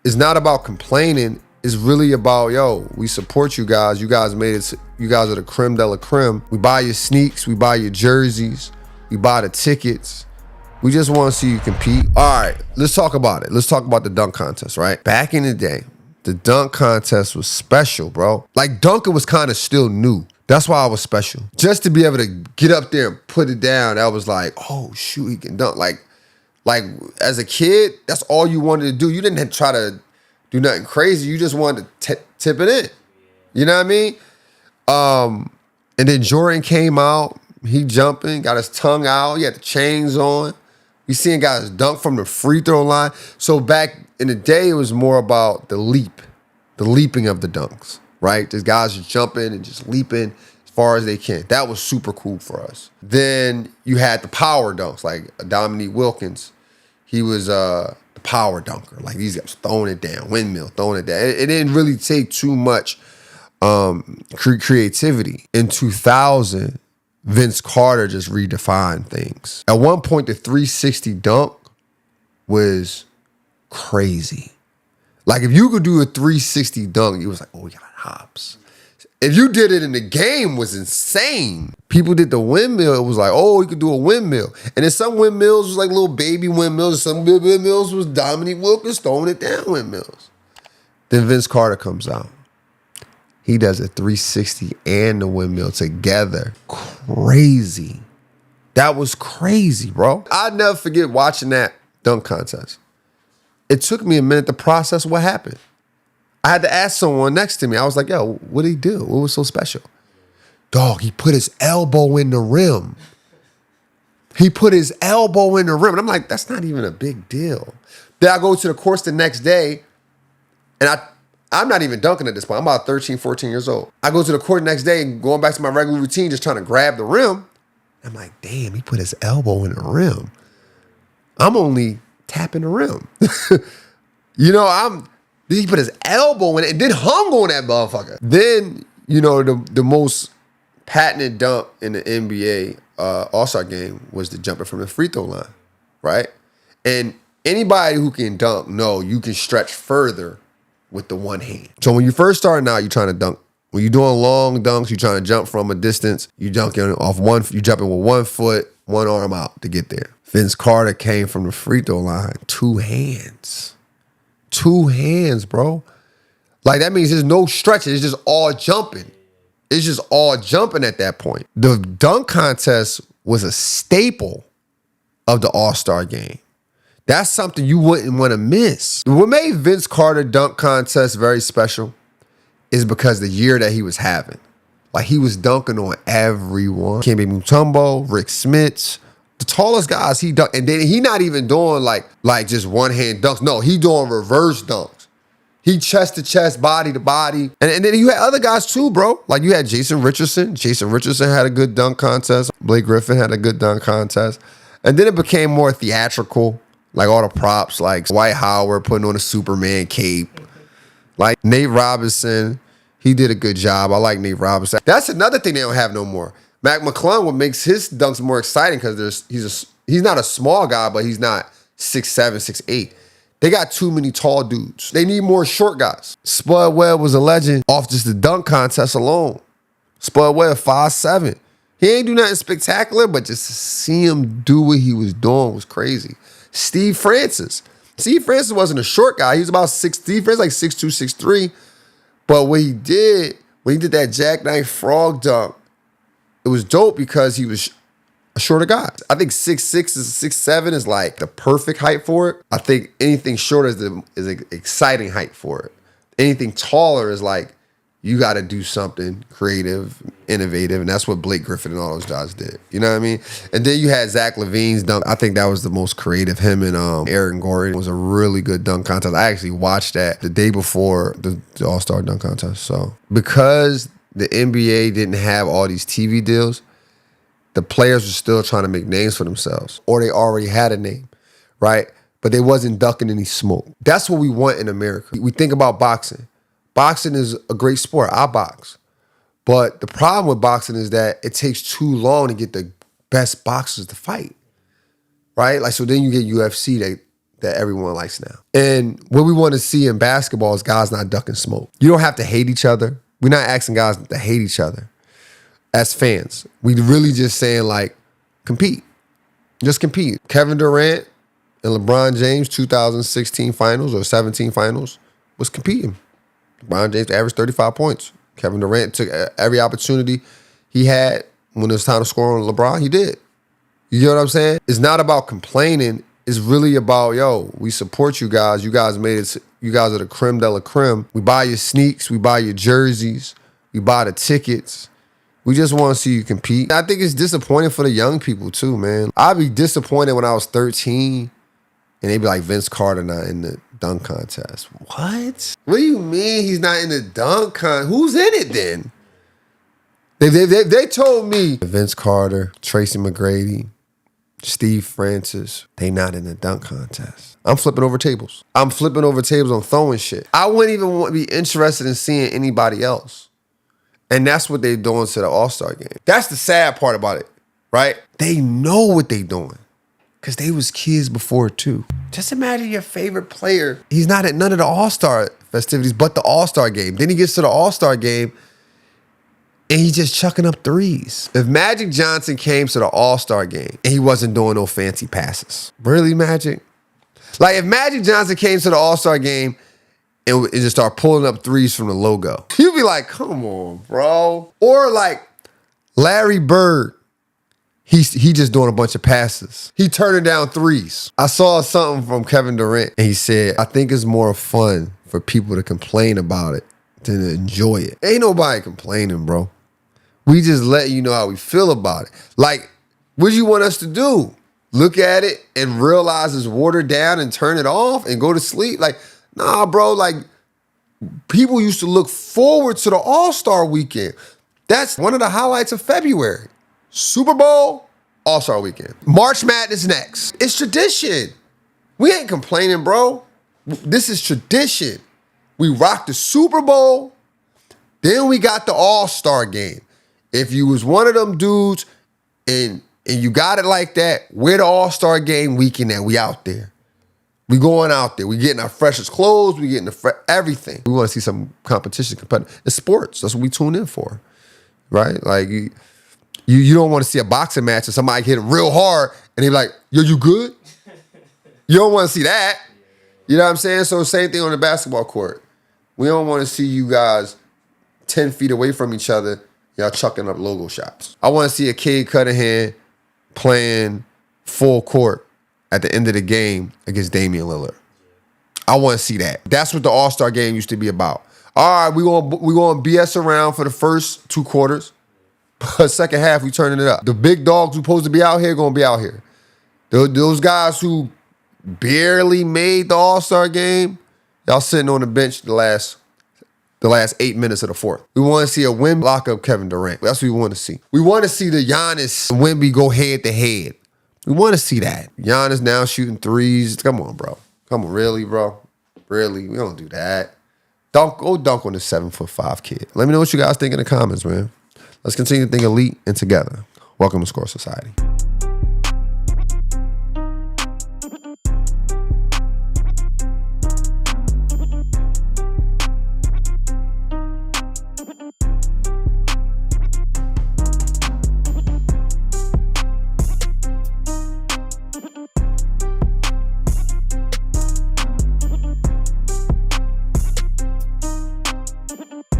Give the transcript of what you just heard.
It's not about complaining. It's really about, yo, we support you guys. You guys made it. You guys are the creme de la creme. We buy your sneaks. We buy your jerseys. We buy the tickets. We just want to see you compete. All right, let's talk about it. Let's talk about the dunk contest, right? Back in the day, the dunk contest was special, bro. Like, dunking was kind of still new. That's why I was special. Just to be able to get up there and put it down, that was like, oh, shoot, he can dunk. Like as a kid, that's all you wanted to do. You didn't try to do nothing crazy. You just wanted to tip it in. You know what I mean? And then Jordan came out. He jumping, got his tongue out. He had the chains on. We seeing guys dunk from the free throw line. So back in the day, it was more about the leaping of the dunks, right? These guys are jumping and just leaping as far as they can. That was super cool for us. Then you had the power dunks, like Dominique Wilkins. He was the power dunker. Like, these guys throwing it down, windmill, throwing it down. It didn't really take too much creativity. In 2000, Vince Carter just redefined things. At one point, the 360 dunk was crazy. Like, if you could do a 360 dunk, it was like, oh, you got hops. If you did it in the game, it was insane. People did the windmill. It was like, oh, you could do a windmill. And then some windmills was like little baby windmills. Some big windmills was Dominique Wilkins throwing it down windmills. Then Vince Carter comes out. He does a 360 and the windmill together. Crazy. That was crazy, bro. I'll never forget watching that dunk contest. It took me a minute to process what happened. I had to ask someone next to me. I was like, yo, what did he do? What was so special? Dog, he put his elbow in the rim. He put his elbow in the rim. And I'm like, that's not even a big deal. Then I go to the course the next day, and I'm not even dunking at this point. I'm about 13, 14 years old. I go to the court the next day and going back to my regular routine, just trying to grab the rim. I'm like, damn, he put his elbow in the rim. I'm only tapping the rim. He put his elbow in it and then hung on that motherfucker. Then, the most patented dunk in the NBA All-Star game was the jumping from the free throw line, right? And anybody who can dunk know you can stretch further with the one hand. So when you first starting out, you're trying to dunk. When you're doing long dunks, you're trying to jump from a distance, you jumping with 1 foot, one arm out to get there. Vince Carter came from the free throw line, 2 hands. 2 hands, bro. Like, that means there's no stretching. It's just all jumping. It's just all jumping at that point. The dunk contest was a staple of the All-Star game. That's something you wouldn't want to miss. What made Vince Carter dunk contest very special is because the year that he was having. Like, he was dunking on everyone. Kembe Mutombo, Rick Smits, the tallest guys he dunked. And then he not even doing like just one-hand dunks. No, he doing reverse dunks. He chest to chest, body to body. And then you had other guys too, bro. Like, you had Jason Richardson. Jason Richardson had a good dunk contest. Blake Griffin had a good dunk contest. And then it became more theatrical. Like, all the props, like Dwight Howard putting on a Superman cape. Like, Nate Robinson, he did a good job. I like Nate Robinson. That's another thing they don't have no more. Mac McClung, what makes his dunks more exciting because he's not a small guy, but he's not 6'7", 6'8". They got too many tall dudes. They need more short guys. Spud Webb was a legend off just the dunk contest alone. Spud Webb, 5'7". He ain't do nothing spectacular, but just to see him do what he was doing was crazy. Steve Francis. Steve Francis wasn't a short guy. He was about 6'3", Steve Francis like 6'2", 6'3". But when he did that jackknife frog dunk, it was dope because he was a shorter guy. I think 6'6" is 6'7" is like the perfect height for it. I think anything shorter is an exciting height for it. Anything taller is like, you got to do something creative, innovative, and that's what Blake Griffin and all those guys did. You know what I mean? And then you had Zach LaVine's dunk. I think that was the most creative. Him and Aaron Gordon was a really good dunk contest. I actually watched that the day before the All-Star dunk contest. So because the NBA didn't have all these TV deals, the players were still trying to make names for themselves, or they already had a name, right? But they wasn't ducking any smoke. That's what we want in America. We think about boxing. Boxing is a great sport. I box. But the problem with boxing is that it takes too long to get the best boxers to fight, right? Like, so then you get UFC, that everyone likes now. And what we want to see in basketball is guys not ducking smoke. You don't have to hate each other. We're not asking guys to hate each other as fans. We really just saying like, compete. Just compete. Kevin Durant and LeBron James 2016 finals or 17 finals was competing. LeBron James averaged 35 points. Kevin Durant took every opportunity he had when it was time to score on LeBron, he did. You know what I'm saying? It's not about complaining. It's really about, yo, we support you guys. You guys made it. You guys are the creme de la creme. We buy your sneaks. We buy your jerseys. We buy the tickets. We just want to see you compete. I think it's disappointing for the young people too, man. I'd be disappointed when I was 13 and they'd be like, Vince Carter not in the dunk contest. What? What do you mean he's not in the dunk contest? Who's in it then? They told me Vince Carter, Tracy McGrady, Steve Francis, they not in the dunk contest. I'm flipping over tables. I'm throwing shit. I wouldn't even be interested in seeing anybody else. And that's what they're doing to the All-Star game. That's the sad part about it, right? They know what they doing because they was kids before too. Just imagine your favorite player. He's not at none of the All-Star festivities but the All-Star game. Then he gets to the All-Star game and he's just chucking up threes. If Magic Johnson came to the All-Star game and he wasn't doing no fancy passes. Really, Magic? Like if Magic Johnson came to the All-Star game and just start pulling up threes from the logo, you'd be like, come on, bro. Or like Larry Bird, he just doing a bunch of passes. He turning down threes. I saw something from Kevin Durant and he said, I think it's more fun for people to complain about it than to enjoy it. Ain't nobody complaining, bro. We just let you know how we feel about it. Like, what do you want us to do? Look at it and realize it's watered down and turn it off and go to sleep? Like, nah, bro. Like, people used to look forward to the All-Star weekend. That's one of the highlights of February. Super Bowl, All-Star weekend. March Madness next. It's tradition. We ain't complaining, bro. This is tradition. We rocked the Super Bowl. Then we got the All-Star game. If you was one of them dudes and you got it like that, we're the All-Star game weekend that we out there. We going out there. We getting our freshest clothes. We getting everything. We want to see some competition. It's sports. That's what we tune in for, right? Like you don't want to see a boxing match and somebody hit it real hard and they be like, yo, you good? You don't want to see that. You know what I'm saying? So same thing on the basketball court. We don't want to see you guys 10 feet away from each other, y'all chucking up logo shots. I want to see a Cade Cunningham playing full court at the end of the game against Damian Lillard. I want to see that. That's what the All-Star game used to be about. All right, we going to BS around for the first 2 quarters. But second half, we turning it up. The big dogs who supposed to be out here going to be out here. Those guys who barely made the All-Star game, y'all sitting on the bench the last 8 minutes of the fourth. We want to see a Wemby lock up Kevin Durant. That's what we want to see. We want to see the Giannis and Wemby go head to head. We want to see that. Giannis now shooting threes. Come on, bro. Come on, really, bro? Really? We don't do that. Go dunk on this 7'5" kid. Let me know what you guys think in the comments, man. Let's continue to think elite and together. Welcome to Score Society.